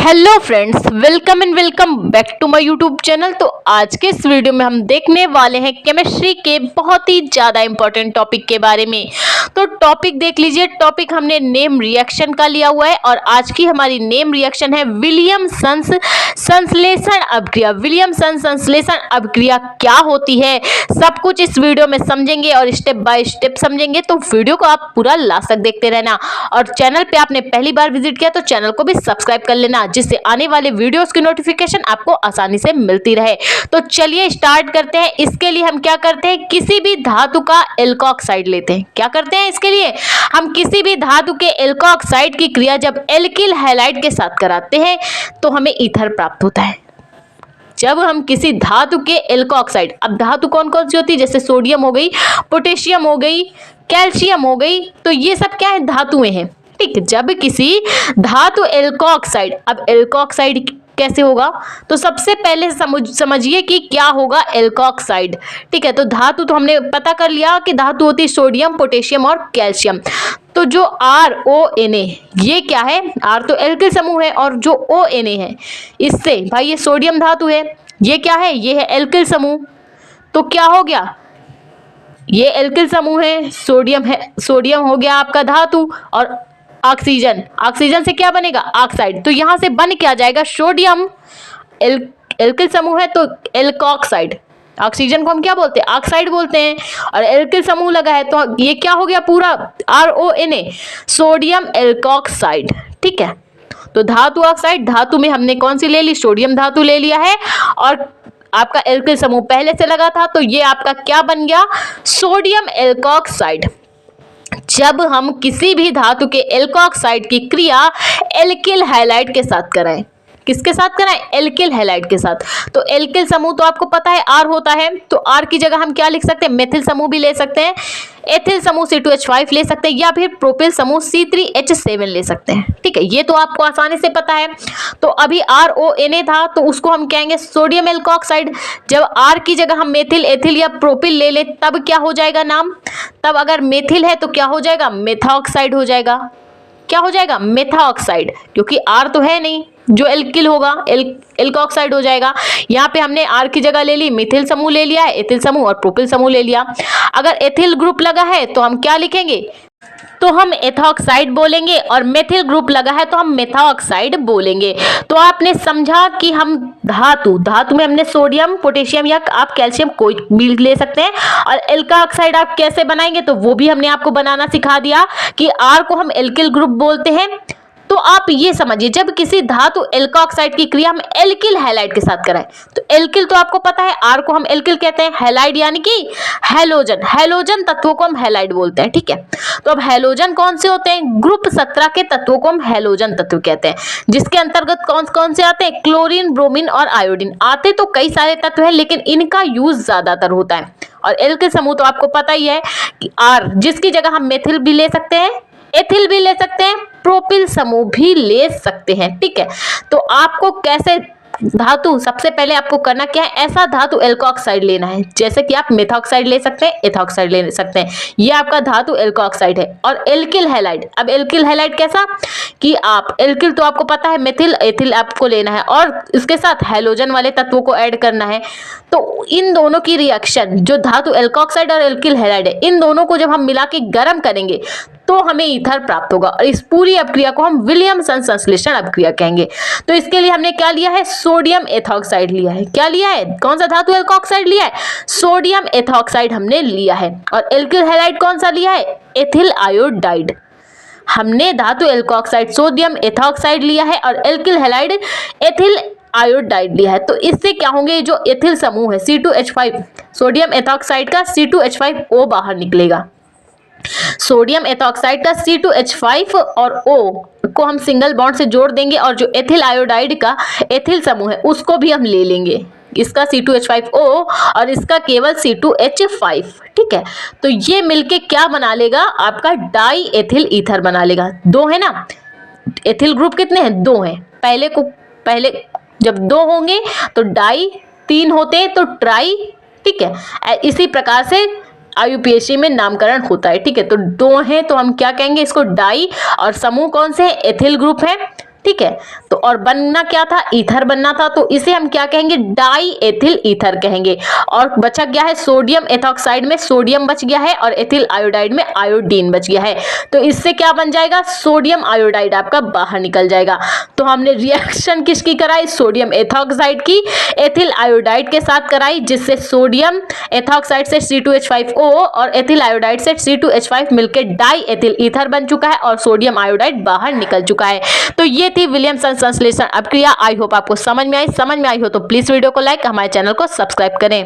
Hello friends, welcome and welcome back to my YouTube channel. तो आज के इस वीडियो में हम देखने वाले हैं केमिस्ट्री के बहुत ही ज़्यादा इंपॉर्टेंट टॉपिक के बारे में। तो टॉपिक देख लीजिए। टॉपिक हमने नेम रिएक्शन का लिया हुआ है और आज की हमारी नेम रिएक्शन है विलियमसन संश्लेषण अभिक्रिया। विलियमसन संश्लेषण अभिक्रिया क्या होती है, सब कुछ इस वीडियो में समझेंगे और स्टेप बाय स्टेप समझेंगे। तो वीडियो को आप पूरा लास्ट तक देखते रहना और चैनल पे आपने पहली बार विजिट किया तो चैनल को भी सब्सक्राइब कर लेना, जिससे आने वाले वीडियोस की नोटिफिकेशन आपको आसानी से मिलती रहे। तो चलिए स्टार्ट करते हैं। इसके लिए हम क्या करते हैं, किसी भी धातु का एल्कोक्साइड लेते हैं। क्या करते हैं इसके लिए, हम किसी भी धातु के एल्कोक्साइड की क्रिया जब एल्किल हैलाइड के साथ कराते हैं तो हमें ईथर प्राप्त होता है। जब हम किसी धातु के एल्कोक्साइड, अब धातु कौन कौन सी होती है, जैसे सोडियम हो गई, पोटेशियम हो गई, कैल्शियम हो गई, तो ये सब क्या है, धातुएं हैं। ठीक, जब किसी धातु एल्कोक्साइड, अब एल्कोक्साइड कैसे होगा, तो सबसे पहले समझिए कि क्या होगा एल्कोक्साइड। ठीक है, तो धातु तो हमने पता कर लिया कि धातु होती है सोडियम, पोटेशियम और कैल्शियम। तो जो RONA ये क्या है, R तो एल्किल समूह है और जो ONA है इससे भाई ये सोडियम धातु है, ये क्या है, ये है एल्किल समूह। तो क्या हो गया, ये एल्किल समूह है, सोडियम है, सोडियम हो गया आपका धातु और ऑक्सीजन, ऑक्सीजन से क्या बनेगा, ऑक्साइड। तो यहां से बन क्या जाएगा, सोडियम, एल्किल समूह है तो एल्कोक्साइड, ऑक्सीजन को हम क्या बोलते हैं, ऑक्साइड बोलते हैं, और एल्किल समूह लगा है तो ये क्या हो गया पूरा RONA, सोडियम एल्कोक्साइड। ठीक है, तो धातु ऑक्साइड, धातु में हमने कौन सी ले ली, सोडियम धातु ले लिया है और आपका एल्किल समूह पहले से लगा था तो ये आपका क्या बन गया, सोडियम एल्कोक्साइड। जब हम किसी भी धातु के एल्कोक्साइड की क्रिया एल्किल हैलाइड के साथ कराएं, किसके साथ कराएं, एल्किल हैलाइड के साथ, तो एल्किल समूह तो आपको पता है R होता है, तो R की जगह हम क्या लिख सकते हैं, मेथिल समूह भी ले सकते हैं, एथिल समूह C2H5 ले सकते हैं, या फिर प्रोपिल समूह C3H7 ले सकते हैं। ठीक है, ये तो आपको आसानी से पता है। तो अभी RONA था तो उसको हम कहेंगे सोडियम एल्कोक्साइड। जब R की जगह हम मेथिल, एथिल या प्रोपिल ले ले तब क्या हो जाएगा नाम, तब अगर मेथिल है तो क्या हो जाएगा, मेथॉक्साइड हो जाएगा। क्या हो जाएगा, मेथॉक्साइड, क्योंकि R तो है नहीं, जो एल्किल होगा एल्कोक्साइड हो जाएगा। यहाँ पे हमने R की जगह ले ली, मिथिल समूह ले लिया है, एथिल समूह और प्रोपिल समूह ले लिया। अगर एथिल ग्रुप लगा है तो हम क्या लिखेंगे, तो हम एथॉक्साइड बोलेंगे, और मेथिल ग्रुप लगा है तो हम मेथॉक्साइड बोलेंगे। तो आपने समझा कि हम धातु में हमने सोडियम, पोटेशियम या आप कैल्शियम कोई भी ले सकते हैं, और एल्कोक्साइड आप कैसे बनाएंगे तो वो भी हमने आपको बनाना सिखा दिया कि R को हम एल्किल ग्रुप बोलते हैं। तो आप ये समझिए, जब किसी धातु एल्कोक्साइड की क्रिया हम एल्किल हैलाइड के साथ कराएं, तो एल्किल तो आपको पता है, R को हम एल्किल कहते हैं, हैलाइड यानी कि हैलोजन, हैलोजन तत्वों को हम हैलाइड बोलते हैं। ठीक है, तो अब हैलोजन कौन से होते हैं, ग्रुप 17 के तत्वों को हम हैलोजन तत्व कहते हैं, जिसके अंतर्गत कौन कौन से आते हैं, क्लोरीन, ब्रोमीन और आयोडीन। आते तो कई सारे तत्व हैं लेकिन इनका यूज ज्यादातर होता है। और एल्किल समूह तो आपको पता ही है कि R, जिसकी जगह हम मेथिल भी ले सकते हैं, एथिल भी ले सकते हैं, प्रोपिल समूह भी ले सकते हैं। ठीक है, तो आपको कैसे धातु, सबसे पहले आपको करना क्या है, ऐसा धातु एल्कोक्साइड लेना है, जैसे कि आप मेथॉक्साइड ले सकते हैं, एथॉक्साइड ले सकते हैं, ये आपका धातु एल्कोक्साइड है। और एल्किल हैलाइड, अब एल्किल हैलाइड कैसा, कि आप एल्किल तो आपको पता है, मेथिल, एथिल आपको लेना है और इसके साथ हैलोजन वाले तत्वों को ऐड करना है। तो इन दोनों की रिएक्शन, जो धातु एल्कोक्साइड और एल्किल हैलाइड है, इन दोनों को जब हम मिला के गर्म करेंगे तो हमें ईथर प्राप्त होगा, और इस पूरी अभिक्रिया को हम विलियमसन संश्लेषण अभिक्रिया कहेंगे। तो इसके लिए हमने क्या लिया है, सोडियम एथॉक्साइड लिया है। क्या लिया है, कौन सा धातु एल्कोक्साइड लिया है, सोडियम एथॉक्साइड हमने लिया है। और एल्किल हैलाइड कौन सा लिया है, एथिल आयोडाइड। हमने धातु एल्कोक्साइड सोडियम एथॉक्साइड लिया है और एल्किल हैलाइड एथिल आयोडाइड लिया है। तो इससे क्या होंगे, जो एथिल समूह है C2H5, सोडियम एथॉक्साइड का C2H5O बाहर निकलेगा, सोडियम एथॉक्साइड का C2H5 और O को हम सिंगल बॉन्ड से जोड़ देंगे, और जो एथिल आयोडाइड का एथिल समूह है उसको भी हम ले लेंगे, इसका C2H5O और इसका केवल C2H5। ठीक है, तो ये मिलके क्या बना लेगा, आपका डाई एथिल ईथर बना लेगा। दो है ना, एथिल ग्रुप कितने हैं, दो हैं, पहले जब दो होंगे तो डाई, तीन होते तो ट्राई। ठीक है, इसी प्रकार से IUPAC में नामकरण होता है। ठीक है, तो दो हैं तो हम क्या कहेंगे, इसको डाई, और समूह कौन से है, एथिल ग्रुप है, ठीक है। तो और बनना क्या था, ईथर बनना था, तो इसे हम क्या कहेंगे, डाई एथिल ईथर कहेंगे। और बचा गया है सोडियम एथॉक्साइड में सोडियम बच गया है और एथिल आयोडाइड में आयोडीन बच गया है। तो इससे क्या बन जाएगा, सोडियम आयोडाइड आपका बाहर निकल जाएगा। तो हमने रिएक्शन किसकी कराई, सोडियम एथॉक्साइड की एथिल आयोडाइड के साथ कराई, जिससे सोडियम एथॉक्साइड से C2H5O और एथिल आयोडाइड से C2H5 मिलकर डाई एथिल ईथर बन चुका है और सोडियम आयोडाइड बाहर निकल चुका है। तो ये थी विलियमसन संश्लेषण अभिक्रिया। आई होप आपको समझ में आई हो तो प्लीज वीडियो को लाइक, हमारे चैनल को सब्सक्राइब करें।